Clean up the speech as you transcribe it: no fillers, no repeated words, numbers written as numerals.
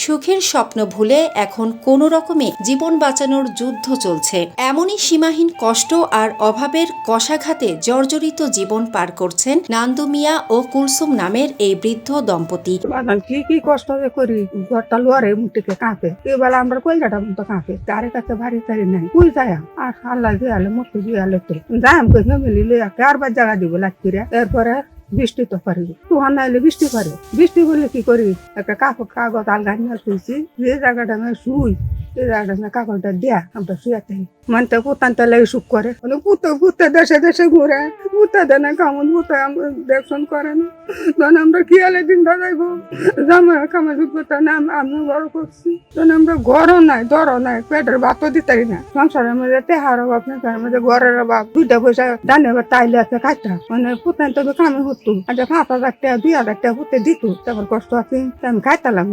সুখের স্বপ্ন ভুলে এখন কোনো রকমে জীবন বাঁচানোর যুদ্ধ চলছে। এমনই সীমাহীন কষ্ট আর অভাবের কষাঘাতে জর্জরিত জীবন পার করছেন নান্দু মিয়া ও কুলসুম নামের এই বৃদ্ধ দম্পতি। কি কি কষ্ট যে করি, ঘরটা লোয়ারে মুটিকে কাঁপে, এবেলা আমরা কইলাটা মতো কাঁপে, তারে কাছে ভারী তারি নাই, কুই যায় আর আল্লাহ দিয়ে মতো দিয়ে তো যাম কই ফ্যামিলি লইয়া আর বার জায়গা দিব লাগছি রে। এরপরে বৃষ্টি তো পারি, তুহার নাইলে বৃষ্টি পারে, বৃষ্টি বললে কি করি, একটা কাগজ আলগা নিয়ে শুয়েছি, যে জায়গাটা আমি শুই এই জায়গাটা কাগজটা দেয়া আমরা শুয়ে থাকি। মানতে পুতান তাহলে সুখ করে, পুতে দেশে দেশে ঘুরে, পুতে দেনে কেমন পুতে দেখশন করে না, তখন আমরা খেয়ালে দিন যাইবো জামা কামাই পুতে না আমি বড় করছি, তখন আমরা ঘরও নাই দরও নাই, পেটের ভাতও দিতারি না, সংসারের মধ্যে তেহার অভাব সংসারের মধ্যে ঘরের অভাব, দুইটা পয়সা দানে তাইলে আছে কাজটা মানে পুতান তবে কামে হতো, আচ্ছা 5,000 টাকা 2,000 টাকা পুতে দিত, তারপর কষ্ট আছে আমি খাইতালাম